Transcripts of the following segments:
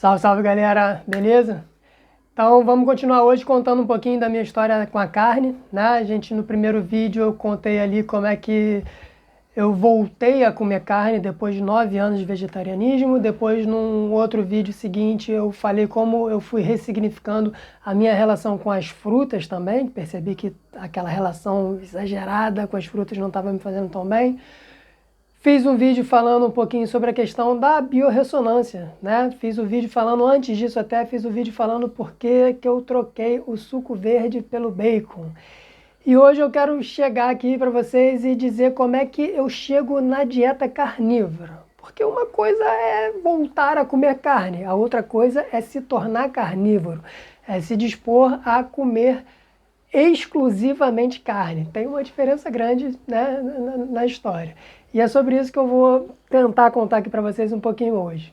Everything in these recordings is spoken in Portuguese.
Salve, salve galera, beleza? Então vamos continuar hoje contando um pouquinho da minha história com a carne, né? No primeiro vídeo eu contei ali como é que eu voltei a comer carne depois de 9 anos de vegetarianismo. Depois, num outro vídeo seguinte, eu falei como eu fui ressignificando a minha relação com as frutas também. Percebi que aquela relação exagerada com as frutas não estava me fazendo tão bem. Fiz um vídeo falando um pouquinho sobre a questão da biorressonância, né? Fiz o vídeo falando, antes disso até, fiz o vídeo falando por que eu troquei o suco verde pelo bacon. E hoje eu quero chegar aqui para vocês e dizer como é que eu chego na dieta carnívora. Porque uma coisa é voltar a comer carne, a outra coisa é se tornar carnívoro, é se dispor a comer exclusivamente carne. Tem uma diferença grande, né, na história. E é sobre isso que eu vou tentar contar aqui para vocês um pouquinho hoje.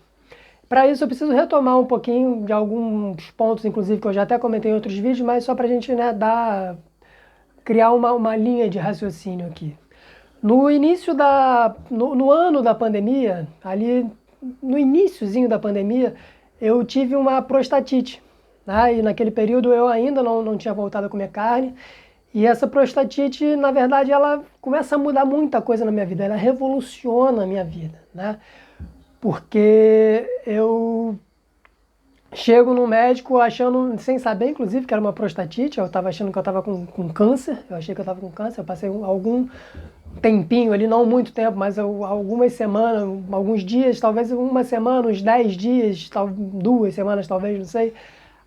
Para isso eu preciso retomar um pouquinho de alguns pontos, inclusive, que eu já até comentei em outros vídeos, mas só para a gente, né, criar uma linha de raciocínio aqui. No início no ano da pandemia, ali no iniciozinho da pandemia, eu tive uma prostatite, né? E naquele período eu ainda não tinha voltado a comer carne. E essa prostatite, na verdade, ela começa a mudar muita coisa na minha vida, ela revoluciona a minha vida, né? Porque eu chego no médico achando, sem saber, inclusive, que era uma prostatite. Eu estava achando que eu estava com câncer, eu achei que eu estava com câncer. Eu passei algum tempinho ali, não muito tempo, mas algumas semanas, alguns dias, talvez uma semana, uns 10 dias, 2 semanas talvez, não sei.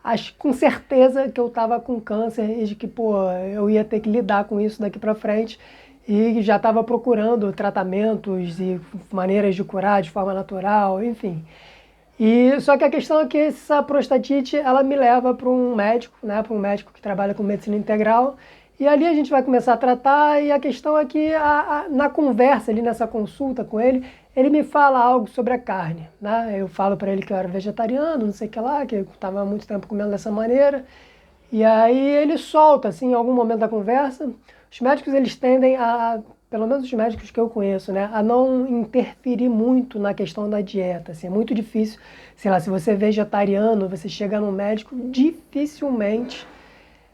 Acho com certeza que eu estava com câncer e de que, eu ia ter que lidar com isso daqui para frente. E já estava procurando tratamentos e maneiras de curar de forma natural, enfim. E só que a questão é que essa prostatite, ela me leva para um médico, né, para um médico que trabalha com medicina integral, e ali a gente vai começar a tratar. E a questão é que na conversa ali, nessa consulta com ele me fala algo sobre a carne, né? Eu falo para ele que eu era vegetariano, não sei o que lá, que eu estava há muito tempo comendo dessa maneira. E aí ele solta, assim, em algum momento da conversa. Os médicos, eles tendem pelo menos os médicos que eu conheço, né, a não interferir muito na questão da dieta. Assim, é muito difícil, sei lá, se você é vegetariano, você chega no médico, dificilmente,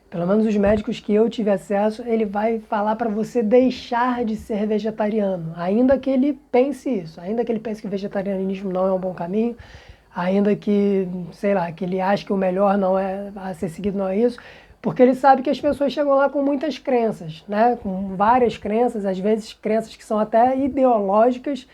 pelo menos os médicos que eu tive acesso, ele vai falar para você deixar de ser vegetariano, ainda que ele pense isso, ainda que ele pense que o vegetarianismo não é um bom caminho, ainda que, sei lá, que ele ache que o melhor não é a ser seguido, não é isso, porque ele sabe que as pessoas chegam lá com muitas crenças, né? Com várias crenças, às vezes crenças que são até ideológicas,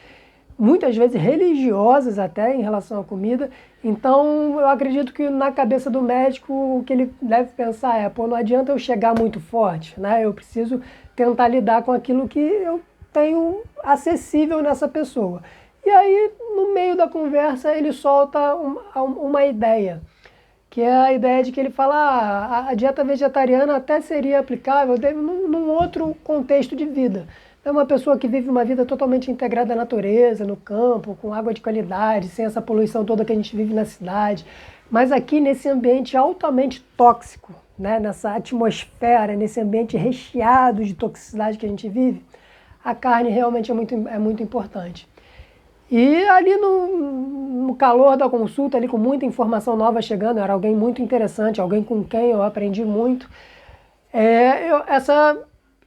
muitas vezes religiosas até em relação à comida. Então eu acredito que na cabeça do médico o que ele deve pensar é, não adianta eu chegar muito forte, né? Eu preciso tentar lidar com aquilo que eu tenho acessível nessa pessoa. E aí, no meio da conversa, ele solta uma ideia, que é a ideia de que ele fala, a dieta vegetariana até seria aplicável num outro contexto de vida. É uma pessoa que vive uma vida totalmente integrada à natureza, no campo, com água de qualidade, sem essa poluição toda que a gente vive na cidade. Mas aqui nesse ambiente altamente tóxico, né, nessa atmosfera, nesse ambiente recheado de toxicidade que a gente vive, a carne realmente é muito importante. E ali no calor da consulta, ali com muita informação nova chegando, era alguém muito interessante, alguém com quem eu aprendi muito, essa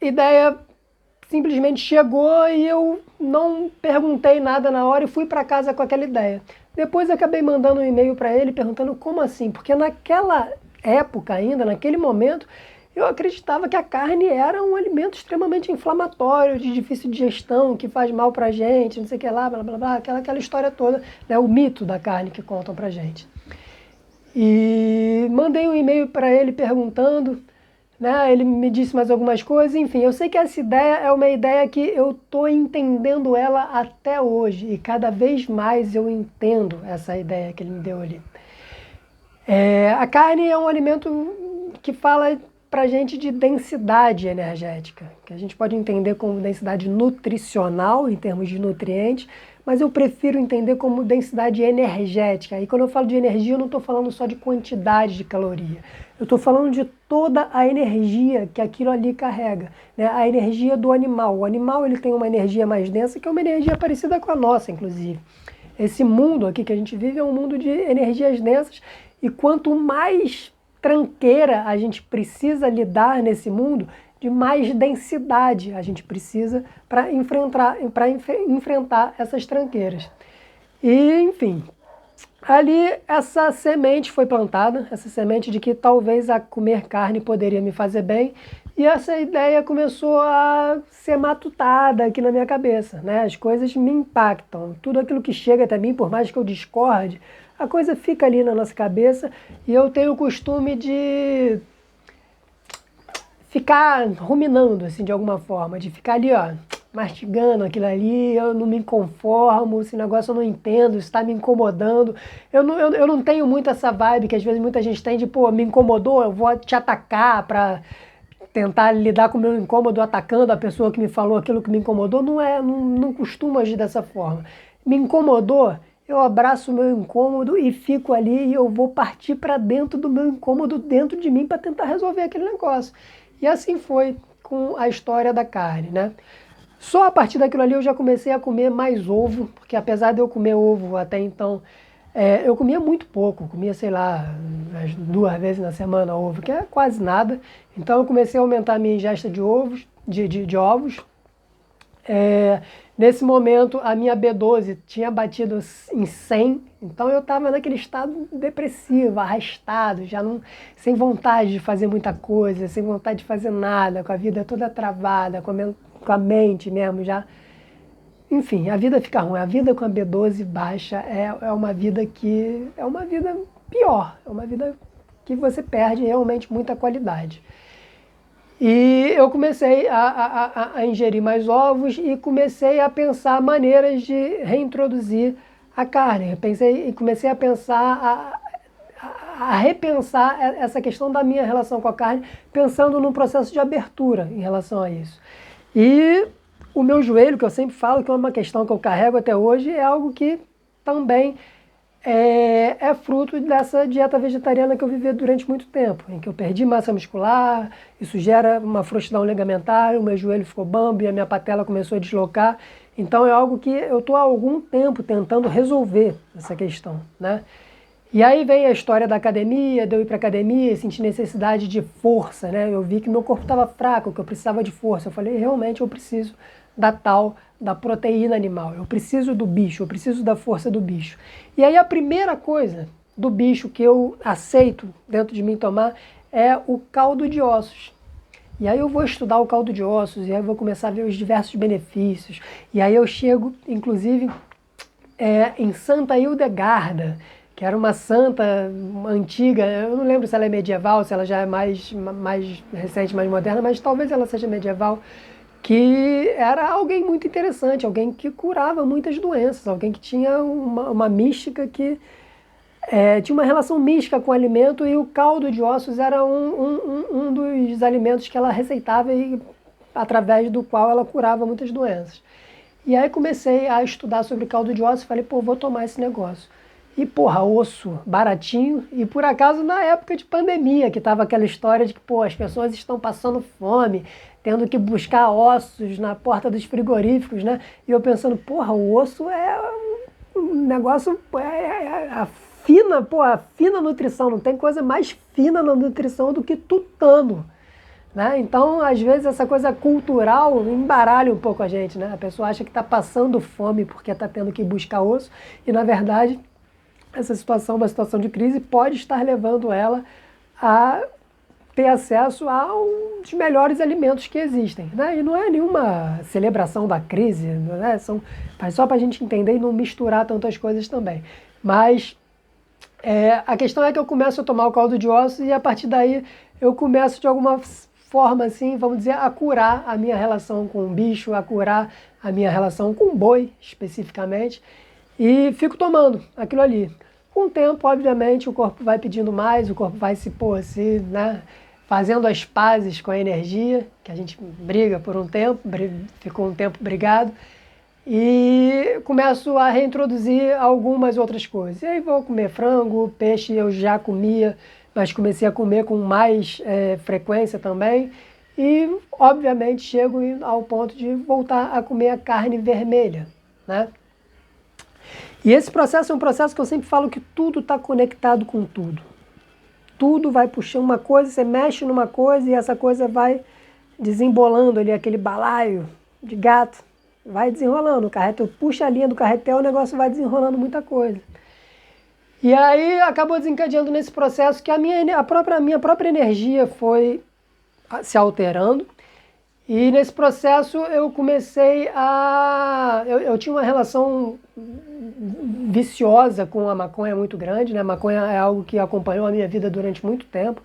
ideia simplesmente chegou e eu não perguntei nada na hora e fui para casa com aquela ideia. Depois acabei mandando um e-mail para ele perguntando como assim, porque naquela época ainda, naquele momento, eu acreditava que a carne era um alimento extremamente inflamatório, de difícil digestão, que faz mal pra gente, não sei o que lá, blá blá blá, aquela história toda, né, o mito da carne que contam pra gente. E mandei um e-mail para ele perguntando, né, ele me disse mais algumas coisas, enfim, eu sei que essa ideia é uma ideia que eu estou entendendo ela até hoje, e cada vez mais eu entendo essa ideia que ele me deu ali. A carne é um alimento que fala para a gente de densidade energética, que a gente pode entender como densidade nutricional, em termos de nutrientes, mas eu prefiro entender como densidade energética. E quando eu falo de energia, eu não estou falando só de quantidade de caloria, eu estou falando de toda a energia que aquilo ali carrega, né? A energia do animal. O animal, ele tem uma energia mais densa, que é uma energia parecida com a nossa, inclusive. Esse mundo aqui que a gente vive é um mundo de energias densas, e quanto mais tranqueira a gente precisa lidar nesse mundo, de mais densidade a gente precisa para enfrentar essas tranqueiras. E, enfim, ali essa semente foi plantada, essa semente de que talvez a comer carne poderia me fazer bem, e essa ideia começou a ser matutada aqui na minha cabeça, né? As coisas me impactam, tudo aquilo que chega até mim, por mais que eu discorde, a coisa fica ali na nossa cabeça, e eu tenho o costume de ficar ruminando, assim, de alguma forma, de ficar ali, ó, mastigando aquilo ali, eu não me conformo, esse negócio eu não entendo, isso está me incomodando. Eu não tenho muito essa vibe que às vezes muita gente tem de, pô, me incomodou, eu vou te atacar para tentar lidar com o meu incômodo atacando a pessoa que me falou aquilo que me incomodou. Não costumo agir dessa forma. Me incomodou, eu abraço o meu incômodo e fico ali, e eu vou partir para dentro do meu incômodo, dentro de mim, para tentar resolver aquele negócio. E assim foi com a história da carne, né? Só a partir daquilo ali eu já comecei a comer mais ovo, porque apesar de eu comer ovo até então, eu comia muito pouco, comia, sei lá, umas 2 vezes na semana ovo, que é quase nada. Então eu comecei a aumentar a minha ingesta de ovos, de ovos. Nesse momento a minha B12 tinha batido em 100, então eu estava naquele estado depressivo, arrastado, já não, sem vontade de fazer muita coisa, sem vontade de fazer nada, com a vida toda travada, com a mente mesmo já. Enfim, a vida fica ruim. A vida com a B12 baixa é uma vida que é uma vida pior, é uma vida que você perde realmente muita qualidade. E eu comecei a ingerir mais ovos e comecei a pensar maneiras de reintroduzir a carne. Comecei a pensar, a repensar essa questão da minha relação com a carne, pensando num processo de abertura em relação a isso. E o meu joelho, que eu sempre falo que é uma questão que eu carrego até hoje, é algo que também é fruto dessa dieta vegetariana que eu vivi durante muito tempo, em que eu perdi massa muscular, isso gera uma frouxidão ligamentar, o meu joelho ficou bambo e a minha patela começou a deslocar. Então é algo que eu estou há algum tempo tentando resolver essa questão, né? E aí vem a história da academia, de eu ir para a academia e sentir necessidade de força, né? Eu vi que meu corpo estava fraco, que eu precisava de força. Eu falei, realmente eu preciso da proteína animal, eu preciso do bicho, eu preciso da força do bicho. E aí a primeira coisa do bicho que eu aceito dentro de mim tomar é o caldo de ossos. E aí eu vou estudar o caldo de ossos, e aí eu vou começar a ver os diversos benefícios. E aí eu chego, inclusive, em Santa Hildegarda, que era uma santa antiga, eu não lembro se ela é medieval, se ela já é mais recente, mais moderna, mas talvez ela seja medieval, que era alguém muito interessante, alguém que curava muitas doenças, alguém que tinha uma mística que tinha uma relação mística com o alimento, e o caldo de ossos era um dos alimentos que ela receitava e através do qual ela curava muitas doenças. E aí comecei a estudar sobre caldo de ossos e falei, pô, vou tomar esse negócio. E, porra, osso baratinho, e por acaso na época de pandemia, que tava aquela história de que, pô, as pessoas estão passando fome, tendo que buscar ossos na porta dos frigoríficos, né? E eu pensando, porra, o osso é um negócio, a fina nutrição, não tem coisa mais fina na nutrição do que tutano, né? Então, às vezes, essa coisa cultural embaralha um pouco a gente, né? A pessoa acha que está passando fome porque está tendo que buscar osso, e, na verdade, essa situação, uma situação de crise, pode estar levando ela a ter acesso a um dos melhores alimentos que existem, né? E não é nenhuma celebração da crise, né? Só para a gente entender e não misturar tantas coisas também. Mas a questão é que eu começo a tomar o caldo de ossos, e a partir daí eu começo de alguma forma, assim, vamos dizer, a curar a minha relação com o bicho, a curar a minha relação com o boi, especificamente, e fico tomando aquilo ali. Com o tempo, obviamente, o corpo vai pedindo mais, o corpo vai né, fazendo as pazes com a energia, que a gente briga por um tempo, ficou um tempo brigado, e começo a reintroduzir algumas outras coisas. E aí vou comer frango, peixe eu já comia, mas comecei a comer com mais frequência também. E, obviamente, chego ao ponto de voltar a comer a carne vermelha, né? E esse processo é um processo que eu sempre falo que tudo está conectado com tudo. Tudo vai puxando uma coisa, você mexe numa coisa e essa coisa vai desembolando ali, aquele balaio de gato, vai desenrolando. O carretel puxa a linha do carretel, o negócio vai desenrolando muita coisa. E aí acabou desencadeando nesse processo que a minha própria energia foi se alterando. E nesse processo eu comecei a... Eu tinha uma relação viciosa com a maconha muito grande, né? A maconha é algo que acompanhou a minha vida durante muito tempo.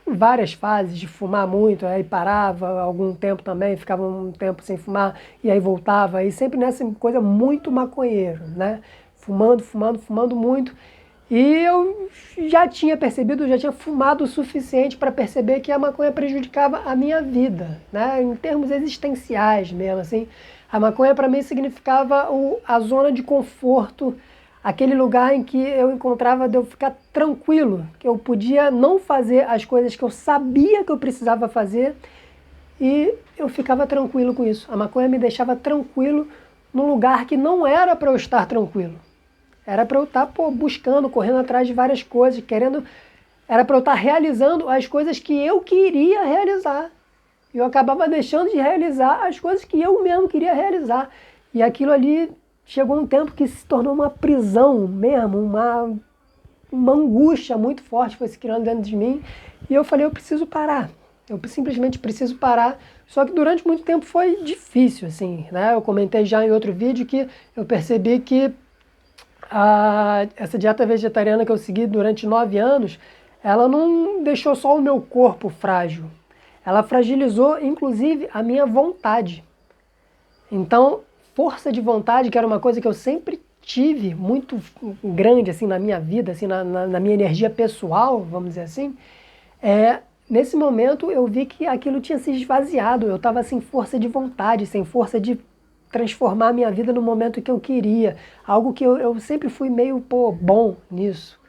Várias fases de fumar muito, aí parava algum tempo também, ficava um tempo sem fumar e aí voltava. E sempre nessa coisa muito maconheiro, né? Fumando muito. E eu já tinha percebido, já tinha fumado o suficiente para perceber que a maconha prejudicava a minha vida, né? Em termos existenciais mesmo, assim. A maconha para mim significava a zona de conforto, aquele lugar em que eu encontrava de eu ficar tranquilo, que eu podia não fazer as coisas que eu sabia que eu precisava fazer e eu ficava tranquilo com isso. A maconha me deixava tranquilo num lugar que não era para eu estar tranquilo. Era para eu estar buscando, correndo atrás de várias coisas, querendo... Era para eu estar realizando as coisas que eu queria realizar. E eu acabava deixando de realizar as coisas que eu mesmo queria realizar. E aquilo ali chegou um tempo que se tornou uma prisão mesmo, uma angústia muito forte foi se criando dentro de mim. E eu falei, eu preciso parar. Eu simplesmente preciso parar. Só que durante muito tempo foi difícil, assim, né? Eu comentei já em outro vídeo que eu percebi que essa dieta vegetariana que eu segui durante 9 anos, ela não deixou só o meu corpo frágil, ela fragilizou inclusive a minha vontade. Então, força de vontade, que era uma coisa que eu sempre tive muito grande assim, na minha vida, assim, na minha energia pessoal, vamos dizer assim, nesse momento eu vi que aquilo tinha se esvaziado, eu estava sem força de vontade, sem força de transformar a minha vida no momento que eu queria. Algo que eu sempre fui meio, bom nisso.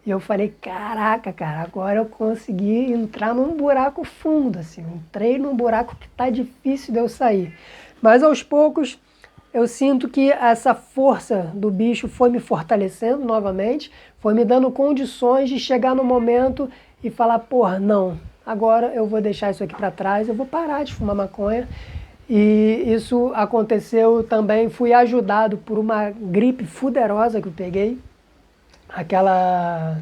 E eu falei, caraca, cara, agora eu consegui entrar num buraco fundo, assim. Entrei num buraco que tá difícil de eu sair. Mas aos poucos eu sinto que essa força do bicho foi me fortalecendo novamente, foi me dando condições de chegar no momento e falar, não, agora eu vou deixar isso aqui para trás, eu vou parar de fumar maconha. E isso aconteceu também, fui ajudado por uma gripe fuderosa que eu peguei. Aquela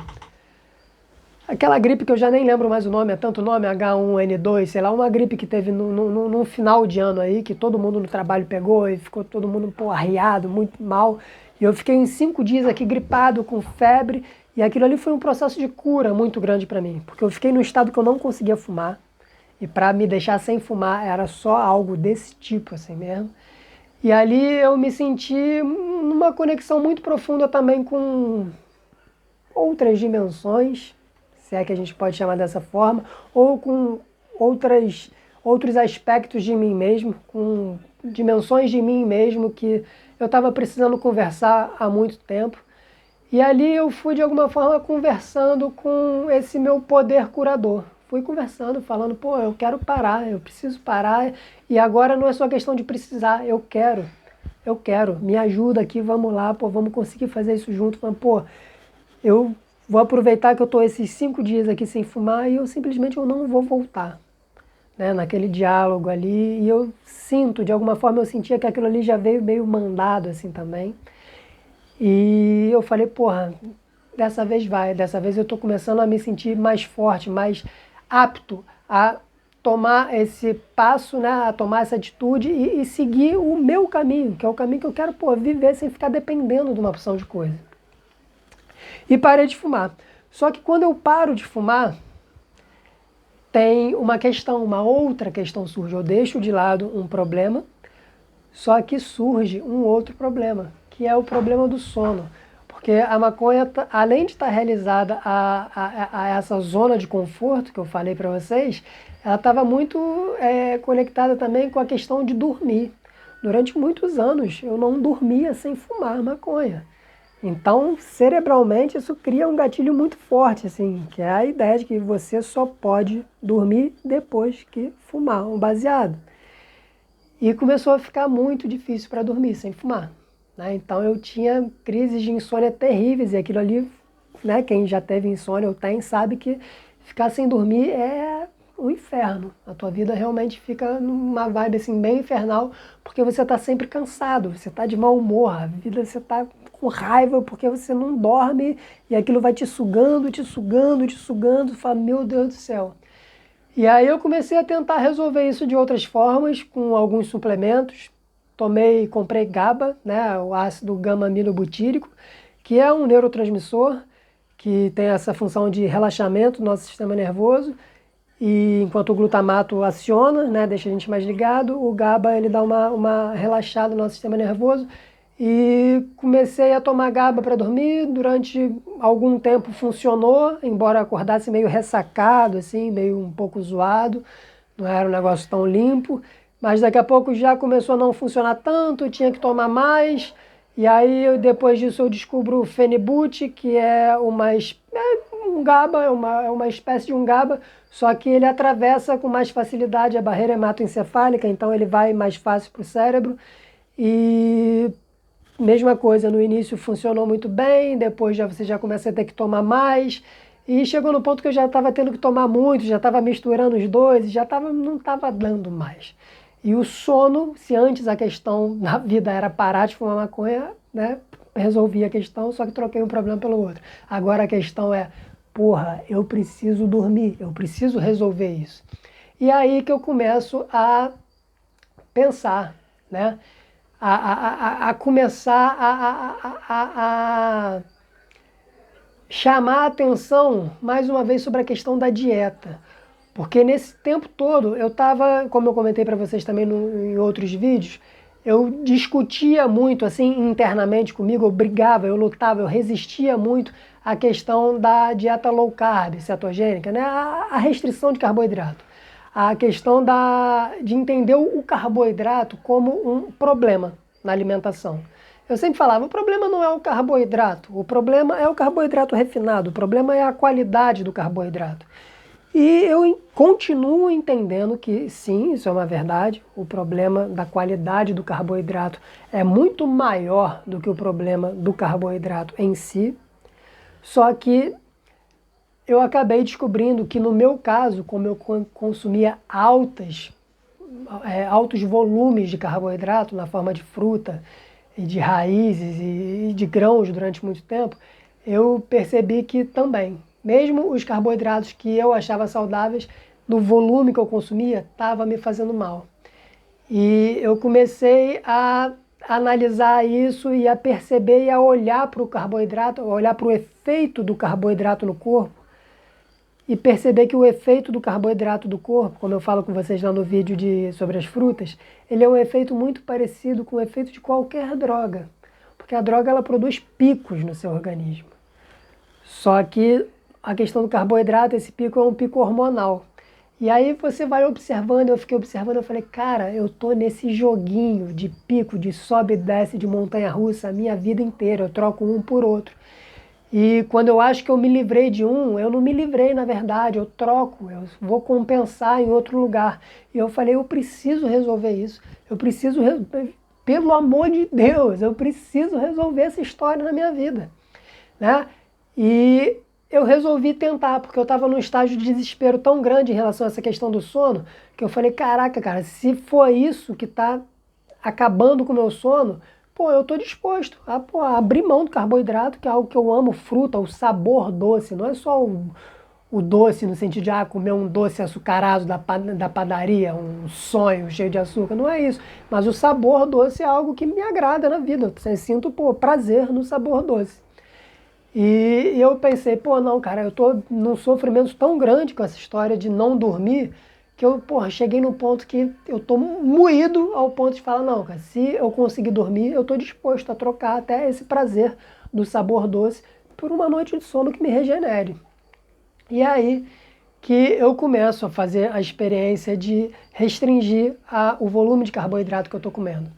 gripe que eu já nem lembro mais o nome, é tanto nome, H1N2, sei lá, uma gripe que teve no final de ano aí, que todo mundo no trabalho pegou e ficou todo mundo arriado, muito mal. E eu fiquei uns 5 dias aqui gripado, com febre, e aquilo ali foi um processo de cura muito grande para mim, porque eu fiquei num estado que eu não conseguia fumar. E para me deixar sem fumar era só algo desse tipo, assim mesmo. E ali eu me senti numa conexão muito profunda também com outras dimensões, se é que a gente pode chamar dessa forma, ou com outros aspectos de mim mesmo, com dimensões de mim mesmo que eu estava precisando conversar há muito tempo. E ali eu fui de alguma forma conversando com esse meu poder curador. Fui conversando, falando, eu quero parar, eu preciso parar, e agora não é só questão de precisar, eu quero, me ajuda aqui, vamos lá, vamos conseguir fazer isso junto, eu vou aproveitar que eu estou esses 5 dias aqui sem fumar e eu simplesmente não vou voltar, né, naquele diálogo ali, e eu sinto, de alguma forma eu sentia que aquilo ali já veio meio mandado assim também, e eu falei, dessa vez eu estou começando a me sentir mais forte, mais apto a tomar esse passo, né, a tomar essa atitude e seguir o meu caminho, que é o caminho que eu quero viver sem ficar dependendo de uma opção de coisa. E parei de fumar. Só que quando eu paro de fumar, tem uma outra questão surge. Eu deixo de lado um problema, só que surge um outro problema, que é o problema do sono. Porque a maconha, além de estar realizada a essa zona de conforto que eu falei para vocês, ela estava muito conectada também com a questão de dormir. Durante muitos anos eu não dormia sem fumar maconha. Então, cerebralmente, isso cria um gatilho muito forte, assim, que é a ideia de que você só pode dormir depois que fumar um baseado. E começou a ficar muito difícil para dormir sem fumar. né? Então eu tinha crises de insônia terríveis, e aquilo ali, né, quem já teve insônia ou tem, sabe que ficar sem dormir é um inferno. A tua vida realmente fica numa vibe assim bem infernal, porque você está sempre cansado, você está de mau humor, a vida você está com raiva porque você não dorme e aquilo vai te sugando, te sugando, te sugando, fala, meu Deus do céu. E aí eu comecei a tentar resolver isso de outras formas, com alguns suplementos. Comprei GABA, né, o ácido gama-aminobutírico, que é um neurotransmissor que tem essa função de relaxamento do nosso sistema nervoso. E enquanto o glutamato aciona, né, deixa a gente mais ligado, o GABA ele dá uma relaxada no nosso sistema nervoso. E comecei a tomar GABA para dormir, durante algum tempo funcionou, embora acordasse meio ressacado, assim, meio um pouco zoado, não era um negócio tão limpo, mas daqui a pouco já começou a não funcionar tanto, tinha que tomar mais, e aí depois disso eu descubro o Phenibut, que é um GABA, é uma espécie de um GABA, só que ele atravessa com mais facilidade a barreira hematoencefálica, então ele vai mais fácil para o cérebro, e mesma coisa, no início funcionou muito bem, depois você já começa a ter que tomar mais, e chegou no ponto que eu já estava tendo que tomar muito, já estava misturando os dois, e não estava dando mais. E o sono, se antes a questão na vida era parar de fumar maconha, né, resolvi a questão, só que troquei um problema pelo outro. Agora a questão é, porra, eu preciso dormir, eu preciso resolver isso. E aí que eu começo a pensar, né? A começar a chamar a atenção mais uma vez sobre a questão da dieta. Porque nesse tempo todo eu estava, como eu comentei para vocês também em outros vídeos, eu discutia muito assim internamente comigo, eu brigava, eu lutava, eu resistia muito à questão da dieta low carb, cetogênica, né? A restrição de carboidrato. A questão de entender o carboidrato como um problema na alimentação. Eu sempre falava, o problema não é o carboidrato, o problema é o carboidrato refinado, o problema é a qualidade do carboidrato. E eu continuo entendendo que sim, isso é uma verdade, o problema da qualidade do carboidrato é muito maior do que o problema do carboidrato em si, só que eu acabei descobrindo que no meu caso, como eu consumia altos volumes de carboidrato na forma de fruta e de raízes e de grãos durante muito tempo, eu percebi que também, mesmo os carboidratos que eu achava saudáveis, no volume que eu consumia, estava me fazendo mal. E eu comecei a analisar isso e a perceber e a olhar para o carboidrato, a olhar para o efeito do carboidrato no corpo, e perceber que o efeito do carboidrato do corpo, como eu falo com vocês lá no vídeo sobre as frutas, ele é um efeito muito parecido com o efeito de qualquer droga. Porque a droga ela produz picos no seu organismo. Só que a questão do carboidrato, esse pico é um pico hormonal. E aí você vai observando, eu fiquei observando, eu falei, cara, eu tô nesse joguinho de pico, de sobe e desce, de montanha-russa a minha vida inteira, eu troco um por outro. E quando eu acho que eu me livrei de um, eu não me livrei na verdade, eu troco, eu vou compensar em outro lugar. E eu falei, eu preciso resolver isso, pelo amor de Deus, eu preciso resolver essa história na minha vida, né? E eu resolvi tentar, porque eu estava num estágio de desespero tão grande em relação a essa questão do sono, que eu falei, caraca, cara, se for isso que está acabando com o meu sono, pô, eu estou disposto a abrir mão do carboidrato, que é algo que eu amo, fruta, o sabor doce, não é só o doce no sentido de comer um doce açucarado da padaria, um sonho cheio de açúcar, não é isso. Mas o sabor doce é algo que me agrada na vida, eu sinto prazer no sabor doce. E eu pensei, pô, não, cara, eu tô num sofrimento tão grande com essa história de não dormir, que eu, cheguei num ponto que eu tô moído ao ponto de falar, não, cara, se eu conseguir dormir, eu tô disposto a trocar até esse prazer do sabor doce por uma noite de sono que me regenere. E aí que eu começo a fazer a experiência de restringir o volume de carboidrato que eu tô comendo.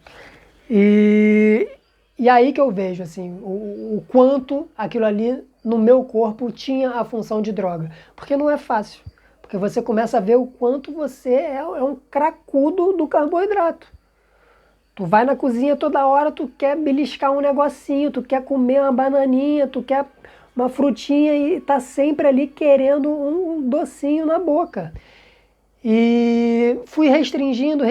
E aí que eu vejo assim, o quanto aquilo ali no meu corpo tinha a função de droga. Porque não é fácil. Porque você começa a ver o quanto você é um cracudo do carboidrato. Tu vai na cozinha toda hora, tu quer beliscar um negocinho, tu quer comer uma bananinha, tu quer uma frutinha e tá sempre ali querendo um docinho na boca. E fui restringindo,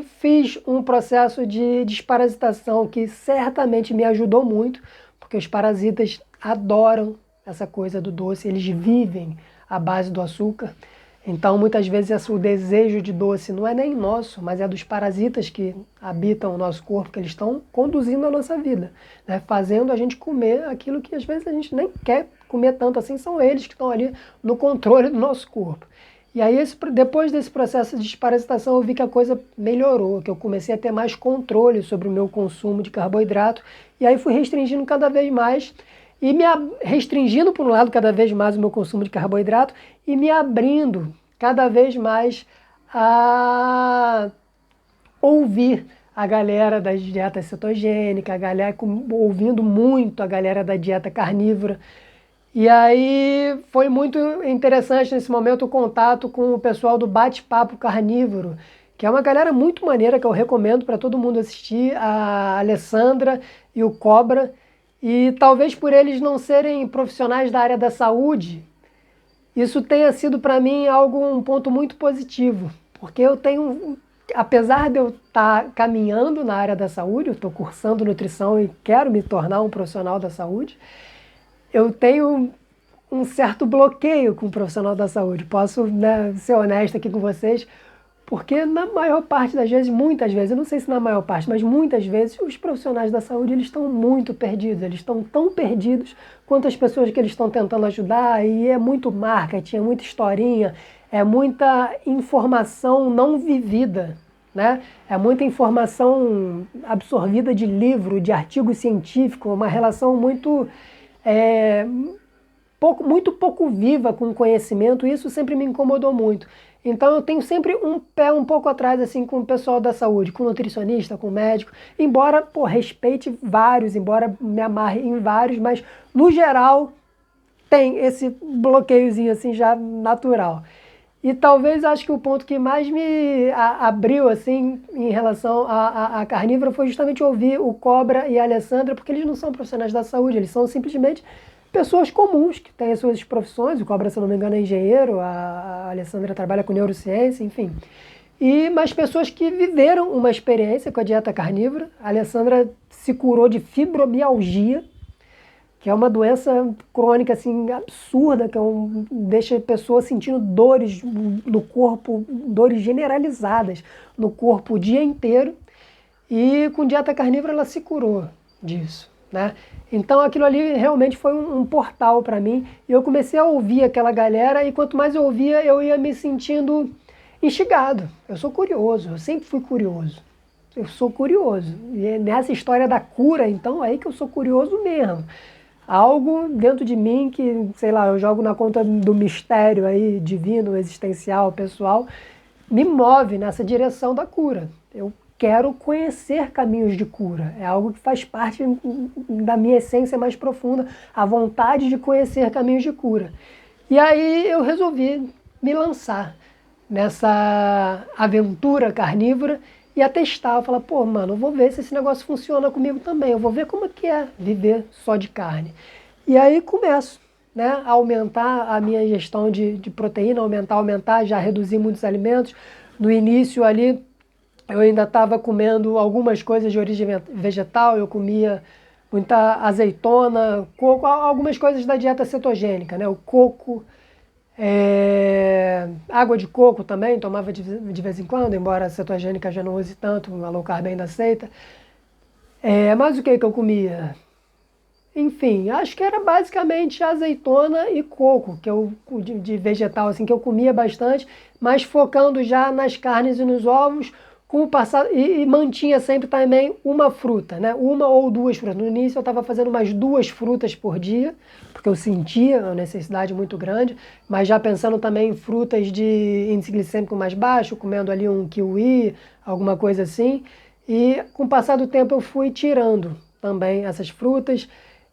fiz um processo de desparasitação que certamente me ajudou muito, porque os parasitas adoram essa coisa do doce, eles vivem à base do açúcar. Então, muitas vezes, o desejo de doce não é nem nosso, mas é dos parasitas que habitam o nosso corpo, que eles estão conduzindo a nossa vida, né? Fazendo a gente comer aquilo que às vezes a gente nem quer comer tanto assim, são eles que estão ali no controle do nosso corpo. E aí, depois desse processo de desparasitação, eu vi que a coisa melhorou, que eu comecei a ter mais controle sobre o meu consumo de carboidrato, e aí fui restringindo cada vez mais, e restringindo, por um lado, cada vez mais o meu consumo de carboidrato, e me abrindo cada vez mais a ouvir a galera das dietas cetogênicas, ouvindo muito a galera da dieta carnívora. E aí foi muito interessante nesse momento o contato com o pessoal do Bate-Papo Carnívoro, que é uma galera muito maneira que eu recomendo para todo mundo assistir, a Alessandra e o Cobra. E talvez por eles não serem profissionais da área da saúde, isso tenha sido para mim um ponto muito positivo, porque eu tenho, apesar de eu estar caminhando na área da saúde, eu estou cursando nutrição e quero me tornar um profissional da saúde, eu tenho um certo bloqueio com o profissional da saúde. Posso, né, ser honesto aqui com vocês, porque na maior parte das vezes, muitas vezes, eu não sei se na maior parte, mas muitas vezes os profissionais da saúde eles estão muito perdidos, eles estão tão perdidos quanto as pessoas que eles estão tentando ajudar, e é muito marketing, é muita historinha, é muita informação não vivida, né? É muita informação absorvida de livro, de artigo científico, uma relação muito muito pouco viva com o conhecimento, e isso sempre me incomodou muito. Então eu tenho sempre um pé um pouco atrás assim com o pessoal da saúde, com o nutricionista, com o médico, embora respeite vários, embora me amarre em vários, mas no geral tem esse bloqueiozinho assim já natural. E talvez acho que o ponto que mais me abriu assim em relação à carnívora foi justamente ouvir o Cobra e a Alessandra, porque eles não são profissionais da saúde, eles são simplesmente pessoas comuns que têm as suas profissões. O Cobra, se eu não me engano, é engenheiro, a Alessandra trabalha com neurociência, enfim. Mas pessoas que viveram uma experiência com a dieta carnívora. A Alessandra se curou de fibromialgia, que é uma doença crônica assim, absurda, que deixa a pessoa sentindo dores no corpo, dores generalizadas no corpo o dia inteiro. E com dieta carnívora ela se curou disso, né? Então aquilo ali realmente foi um portal para mim. E eu comecei a ouvir aquela galera, e quanto mais eu ouvia, eu ia me sentindo instigado. Eu sou curioso, eu sempre fui curioso. Eu sou curioso. E nessa história da cura, então, é aí que eu sou curioso mesmo. Algo dentro de mim que, sei lá, eu jogo na conta do mistério aí, divino, existencial, pessoal, me move nessa direção da cura. Eu quero conhecer caminhos de cura. É algo que faz parte da minha essência mais profunda, a vontade de conhecer caminhos de cura. E aí eu resolvi me lançar nessa aventura carnívora e a testar. Eu falei, pô, mano, eu vou ver se esse negócio funciona comigo também. Eu vou ver como é que é viver só de carne. E aí começo, né, a aumentar a minha ingestão de proteína, aumentar, já reduzi muitos alimentos. No início ali, eu ainda estava comendo algumas coisas de origem vegetal, eu comia muita azeitona, coco, algumas coisas da dieta cetogênica, né? O coco, água de coco também, tomava de vez em quando, embora a cetogênica já não use tanto, a low carb ainda aceita. Mas o que eu comia? Enfim, acho que era basicamente azeitona e coco, que de vegetal, assim, que eu comia bastante, mas focando já nas carnes e nos ovos, com o passado, e mantinha sempre também uma fruta, né? Uma ou duas frutas. No início eu estava fazendo umas 2 frutas por dia, porque eu sentia uma necessidade muito grande, mas já pensando também em frutas de índice glicêmico mais baixo, comendo ali um kiwi, alguma coisa assim. E com o passar do tempo eu fui tirando também essas frutas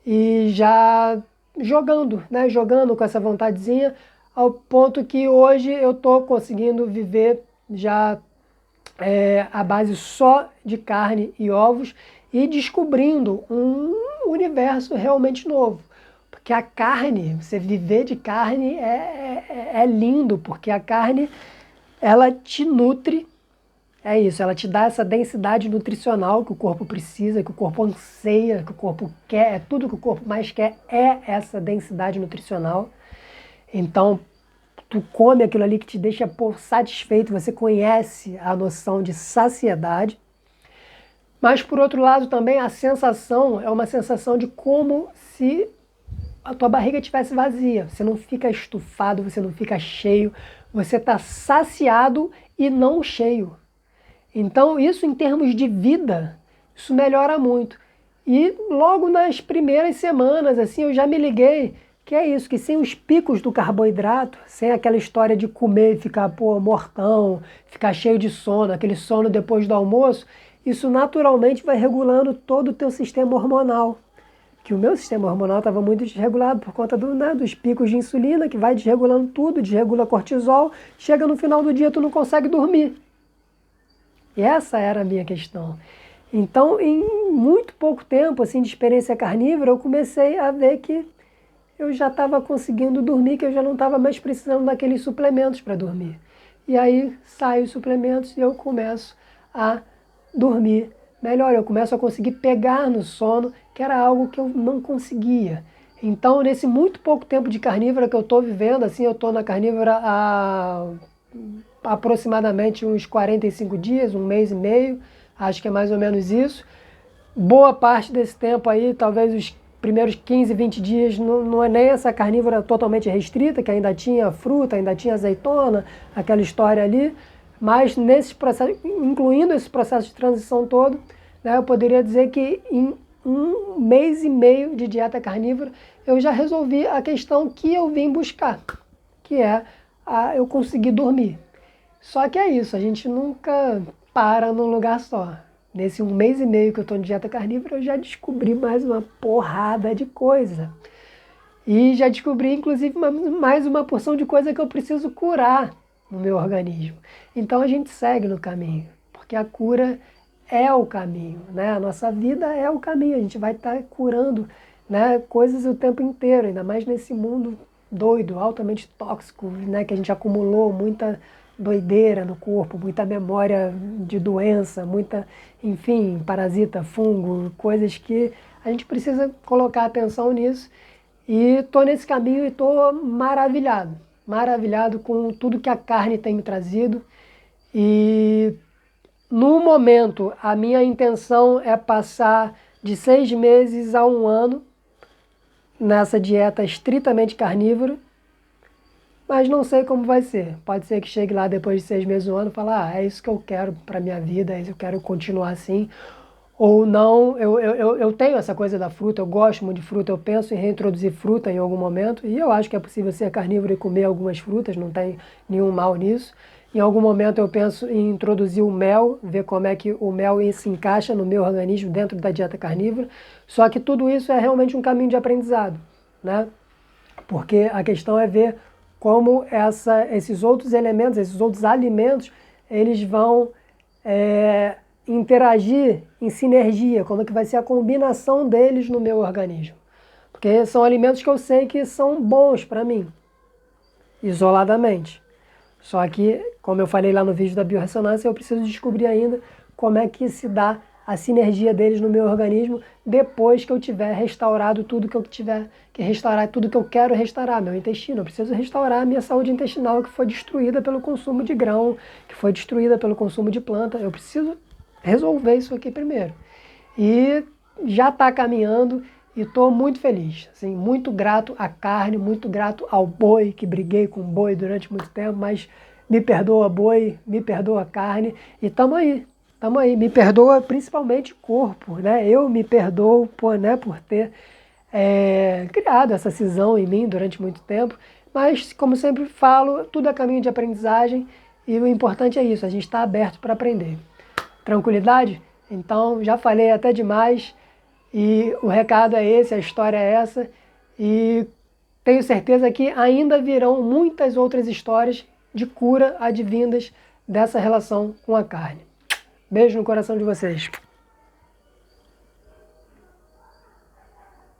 e já jogando, né? Jogando com essa vontadezinha, ao ponto que hoje eu estou conseguindo viver já à base só de carne e ovos e descobrindo um universo realmente novo. Porque a carne, você viver de carne é lindo, porque a carne, ela te nutre, é isso, ela te dá essa densidade nutricional que o corpo precisa, que o corpo anseia, que o corpo quer, é tudo que o corpo mais quer é essa densidade nutricional. Então, tu come aquilo ali que te deixa satisfeito, você conhece a noção de saciedade. Mas, por outro lado, também a sensação é uma sensação de como se a tua barriga estivesse vazia. Você não fica estufado, você não fica cheio, você está saciado e não cheio. Então, isso em termos de vida, isso melhora muito. E logo nas primeiras semanas, assim, eu já me liguei que é isso, que sem os picos do carboidrato, sem aquela história de comer e ficar, mortão, ficar cheio de sono, aquele sono depois do almoço, isso naturalmente vai regulando todo o teu sistema hormonal. Que o meu sistema hormonal estava muito desregulado por conta dos picos de insulina, que vai desregulando tudo, desregula cortisol, chega no final do dia tu não consegue dormir. E essa era a minha questão. Então, em muito pouco tempo assim, de experiência carnívora, eu comecei a ver que eu já estava conseguindo dormir, que eu já não estava mais precisando daqueles suplementos para dormir. E aí saem os suplementos e eu começo a dormir melhor, eu começo a conseguir pegar no sono, que era algo que eu não conseguia. Então, nesse muito pouco tempo de carnívora que eu estou vivendo, assim, eu estou na carnívora há aproximadamente uns 45 dias, um mês e meio, acho que é mais ou menos isso. Boa parte desse tempo aí, talvez os primeiros 15, 20 dias, não é nem essa carnívora totalmente restrita, que ainda tinha fruta, ainda tinha azeitona, aquela história ali, mas nesse processo, incluindo esse processo de transição todo, né, eu poderia dizer que em um mês e meio de dieta carnívora, eu já resolvi a questão que eu vim buscar, que é eu conseguir dormir. Só que é isso, a gente nunca para num lugar só. Nesse um mês e meio que eu estou em dieta carnívora, eu já descobri mais uma porrada de coisa. E já descobri, inclusive, mais uma porção de coisa que eu preciso curar no meu organismo. Então a gente segue no caminho, porque a cura é o caminho, né? A nossa vida é o caminho, a gente vai estar curando, né, coisas o tempo inteiro, ainda mais nesse mundo doido, altamente tóxico, né, que a gente acumulou muita doideira no corpo, muita memória de doença, muita, enfim, parasita, fungo, coisas que a gente precisa colocar atenção nisso. E estou nesse caminho e estou maravilhado, maravilhado com tudo que a carne tem me trazido. E no momento, a minha intenção é passar de 6 meses a 1 ano nessa dieta estritamente carnívora, mas não sei como vai ser. Pode ser que chegue lá depois de 6 meses, 1 ano, e fale, é isso que eu quero para minha vida, é isso que eu quero continuar assim. Ou não, eu tenho essa coisa da fruta, eu gosto muito de fruta, eu penso em reintroduzir fruta em algum momento, e eu acho que é possível ser carnívoro e comer algumas frutas, não tem nenhum mal nisso. Em algum momento eu penso em introduzir o mel, ver como é que o mel se encaixa no meu organismo dentro da dieta carnívora, só que tudo isso é realmente um caminho de aprendizado, né? Porque a questão é ver como esses outros elementos, esses outros alimentos, eles vão interagir em sinergia, como é que vai ser a combinação deles no meu organismo. Porque são alimentos que eu sei que são bons para mim, isoladamente. Só que, como eu falei lá no vídeo da biorressonância, eu preciso descobrir ainda como é que se dá a sinergia deles no meu organismo depois que eu tiver restaurado tudo que eu tiver que restaurar, tudo que eu quero restaurar, meu intestino. Eu preciso restaurar a minha saúde intestinal que foi destruída pelo consumo de grão, que foi destruída pelo consumo de planta. Eu preciso resolver isso aqui primeiro. E já está caminhando e estou muito feliz, assim, muito grato à carne, muito grato ao boi, que briguei com o boi durante muito tempo, mas me perdoa boi, me perdoa carne e estamos aí. Estamos aí, me perdoa principalmente o corpo, né? Eu me perdoo por ter criado essa cisão em mim durante muito tempo, mas como sempre falo, tudo é caminho de aprendizagem e o importante é isso, a gente está aberto para aprender. Tranquilidade? Então, já falei até demais e o recado é esse, a história é essa e tenho certeza que ainda virão muitas outras histórias de cura advindas dessa relação com a carne. Beijo no coração de vocês.